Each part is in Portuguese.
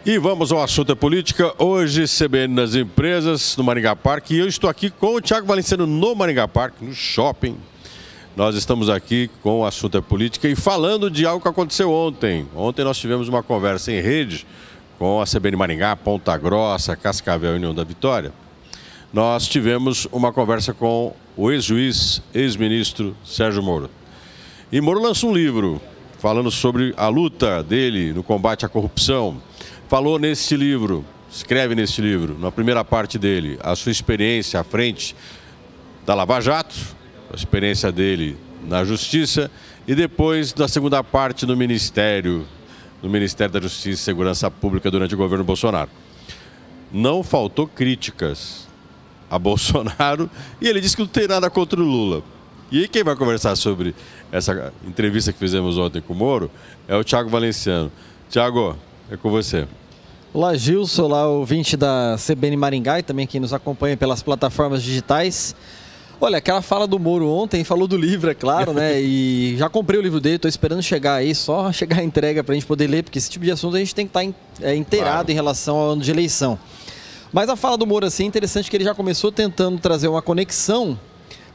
E vamos ao assunto da política. Hoje, CBN nas empresas, no Maringá Parque. E eu estou aqui com o Thiago Valenciano no Maringá Parque, no shopping. Nós estamos aqui com o assunto da política e falando de algo que aconteceu ontem. Ontem nós tivemos uma conversa em rede com a CBN Maringá, Ponta Grossa, Cascavel e União da Vitória. Nós tivemos uma conversa com o ex-juiz, ex-ministro Sérgio Moro. E Moro lançou um livro falando sobre a luta dele no combate à corrupção. Falou nesse livro, escreve nesse livro, na primeira parte dele, a sua experiência à frente da Lava Jato, a experiência dele na Justiça e depois da segunda parte no Ministério da Justiça e Segurança Pública durante o governo Bolsonaro. Não faltou críticas a Bolsonaro e ele disse que não tem nada contra o Lula. E aí quem vai conversar sobre essa entrevista que fizemos ontem com o Moro é o Thiago Valenciano. Thiago, é com você. Olá, Gilson, olá, ouvinte da CBN Maringá e também quem nos acompanha pelas plataformas digitais. Olha, aquela fala do Moro ontem, falou do livro, é claro, né? E já comprei o livro dele, estou esperando chegar aí, só chegar a entrega para a gente poder ler, porque esse tipo de assunto a gente tem que estar inteirado claro, em relação ao ano de eleição. Mas a fala do Moro, assim, é interessante que ele já começou tentando trazer uma conexão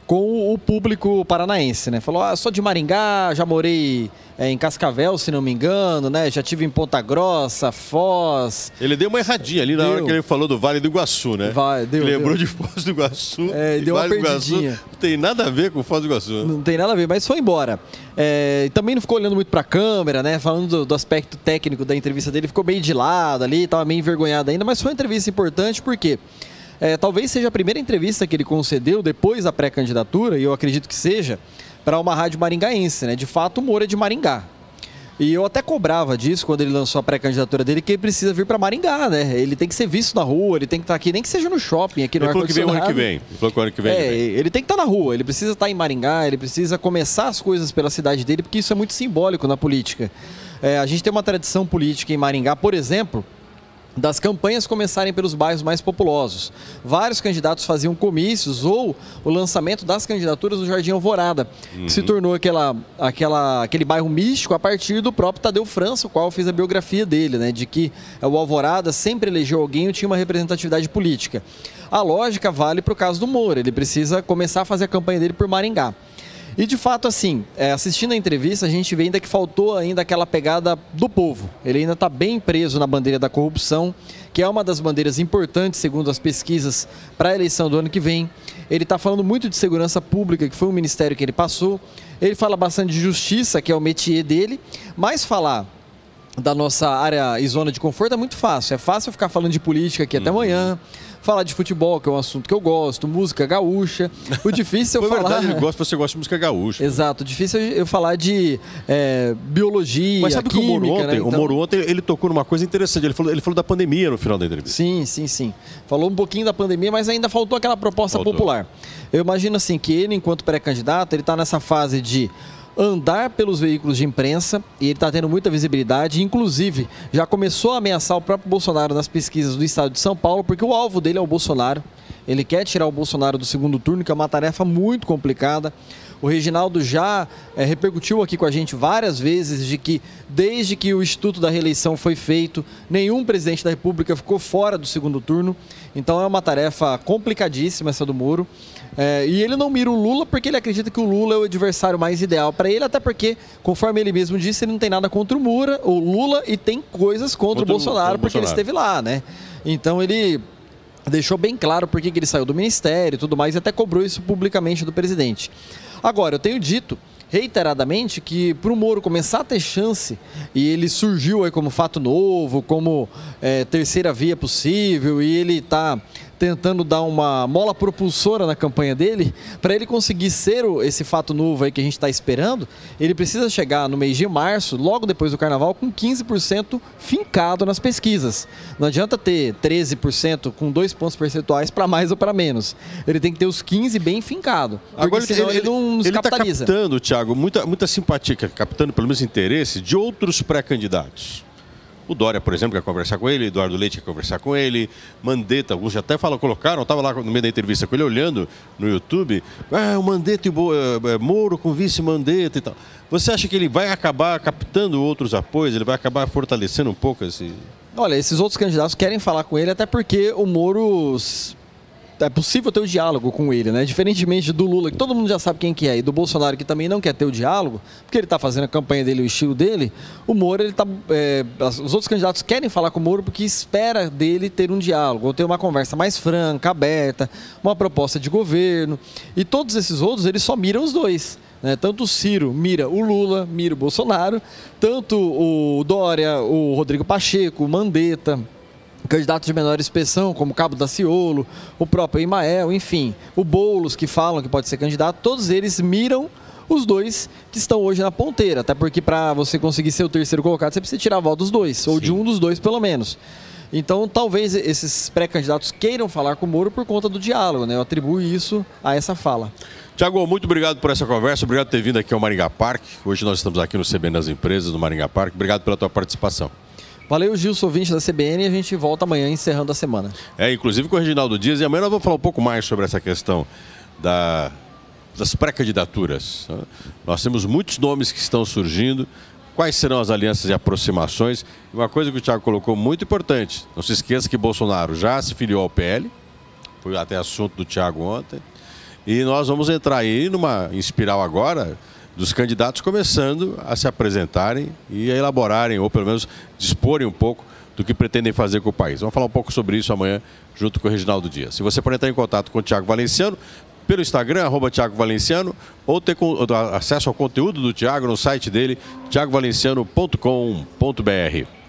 com o público paranaense, né? Falou, sou de Maringá, já morei em Cascavel, se não me engano, né? Já tive em Ponta Grossa, Foz. Ele deu uma erradinha ali na hora que ele falou do Vale do Iguaçu, né? Lembrou de Foz do Iguaçu. Deu uma perdidinha. Iguaçu não tem nada a ver com Foz do Iguaçu. Não tem nada a ver, mas foi embora. Também não ficou olhando muito para a câmera, né? Falando do aspecto técnico da entrevista dele, ficou meio de lado ali, estava meio envergonhado ainda, mas foi uma entrevista importante porque talvez seja a primeira entrevista que ele concedeu depois da pré-candidatura, e eu acredito que seja, para uma rádio maringaense, né? De fato, o Moro é de Maringá. E eu até cobrava disso quando ele lançou a pré-candidatura dele, que ele precisa vir para Maringá, né? Ele tem que ser visto na rua, ele tem que estar aqui, nem que seja no shopping, aqui no ar-condicionado. Ele falou que vem o ano que vem. Ele tem que estar na rua, ele precisa estar em Maringá, ele precisa começar as coisas pela cidade dele, porque isso é muito simbólico na política. A gente tem uma tradição política em Maringá, por exemplo, das campanhas começarem pelos bairros mais populosos. Vários candidatos faziam comícios ou o lançamento das candidaturas no Jardim Alvorada, que se tornou aquele bairro místico a partir do próprio Tadeu França, o qual fez a biografia dele, né, de que o Alvorada sempre elegeu alguém e tinha uma representatividade política. A lógica vale para o caso do Moro, ele precisa começar a fazer a campanha dele por Maringá. E de fato, assim, assistindo a entrevista, a gente vê ainda que faltou ainda aquela pegada do povo. Ele ainda está bem preso na bandeira da corrupção, que é uma das bandeiras importantes, segundo as pesquisas, para a eleição do ano que vem. Ele está falando muito de segurança pública, que foi um ministério que ele passou. Ele fala bastante de justiça, que é o métier dele, mas falar da nossa área e zona de conforto é muito fácil. É fácil ficar falando de política aqui até amanhã, falar de futebol, que é um assunto que eu gosto, música gaúcha. O difícil é eu falar... verdade, você gosta de música gaúcha. Exato, o difícil é eu falar de biologia, mas sabe química, que o Moro ontem, né? Então... o Moro ontem ele tocou numa coisa interessante, ele falou da pandemia no final da entrevista. Sim. Falou um pouquinho da pandemia, mas ainda faltou aquela proposta popular. Eu imagino assim que ele, enquanto pré-candidato, ele está nessa fase de andar pelos veículos de imprensa e ele está tendo muita visibilidade, inclusive já começou a ameaçar o próprio Bolsonaro nas pesquisas do estado de São Paulo, porque o alvo dele é o Bolsonaro. Ele quer tirar o Bolsonaro do segundo turno, que é uma tarefa muito complicada. O Reginaldo já repercutiu aqui com a gente várias vezes de que, desde que o Instituto da Reeleição foi feito, nenhum presidente da República ficou fora do segundo turno. Então é uma tarefa complicadíssima essa do Moro. E ele não mira o Lula porque ele acredita que o Lula é o adversário mais ideal para ele, até porque, conforme ele mesmo disse, ele não tem nada contra o Lula e tem coisas contra o Bolsonaro, porque ele esteve lá, né? Então ele deixou bem claro por que ele saiu do ministério e tudo mais, e até cobrou isso publicamente do presidente. Agora, eu tenho dito reiteradamente que para o Moro começar a ter chance, e ele surgiu aí como fato novo, como terceira via possível, e ele está tentando dar uma mola propulsora na campanha dele, para ele conseguir ser esse fato novo aí que a gente está esperando, ele precisa chegar no mês de março, logo depois do Carnaval, com 15% fincado nas pesquisas. Não adianta ter 13% com 2 pontos percentuais para mais ou para menos. Ele tem que ter os 15% bem fincado. Agora senão ele não nos capitaliza. Ele está captando, Thiago, muita simpatia, captando pelo menos interesse de outros pré-candidatos. O Dória, por exemplo, quer conversar com ele, Eduardo Leite quer conversar com ele, Mandetta, alguns já até colocaram, estava lá no meio da entrevista com ele, olhando no YouTube, o Mandetta e o Moro com vice-Mandetta e tal. Você acha que ele vai acabar captando outros apoios, ele vai acabar fortalecendo um pouco Olha, esses outros candidatos querem falar com ele, até porque o Moro... É possível ter o diálogo com ele, né? Diferentemente do Lula, que todo mundo já sabe quem que é, e do Bolsonaro, que também não quer ter o diálogo, porque ele está fazendo a campanha dele, o estilo dele, o Moro, os outros candidatos querem falar com o Moro porque espera dele ter um diálogo, ou ter uma conversa mais franca, aberta, uma proposta de governo. E todos esses outros, eles só miram os dois. Né? Tanto o Ciro mira o Lula, mira o Bolsonaro, tanto o Dória, o Rodrigo Pacheco, o Mandetta, candidatos de menor expressão, como Cabo Daciolo, o próprio Imael, enfim, o Boulos, que falam que pode ser candidato, todos eles miram os dois que estão hoje na ponteira, até porque para você conseguir ser o terceiro colocado, você precisa tirar a voto dos dois, ou de um dos dois pelo menos. Então, talvez esses pré-candidatos queiram falar com o Moro por conta do diálogo, né? Eu atribuo isso a essa fala. Tiago, muito obrigado por essa conversa, obrigado por ter vindo aqui ao Maringá Parque. Hoje nós estamos aqui no CBN das Empresas, no Maringá Parque. Obrigado pela tua participação. Valeu, Gilson, ouvinte da CBN, e a gente volta amanhã encerrando a semana. Inclusive com o Reginaldo Dias, e amanhã nós vamos falar um pouco mais sobre essa questão das pré-candidaturas. Nós temos muitos nomes que estão surgindo, quais serão as alianças e aproximações. E uma coisa que o Tiago colocou muito importante, não se esqueça que Bolsonaro já se filiou ao PL, foi até assunto do Tiago ontem, e nós vamos entrar aí numa espiral agora dos candidatos começando a se apresentarem e a elaborarem, ou pelo menos disporem um pouco do que pretendem fazer com o país. Vamos falar um pouco sobre isso amanhã, junto com o Reginaldo Dias. Se você pode entrar em contato com o Tiago Valenciano, pelo Instagram, @Tiago Valenciano, ou ter acesso ao conteúdo do Tiago no site dele, tiagovalenciano.com.br.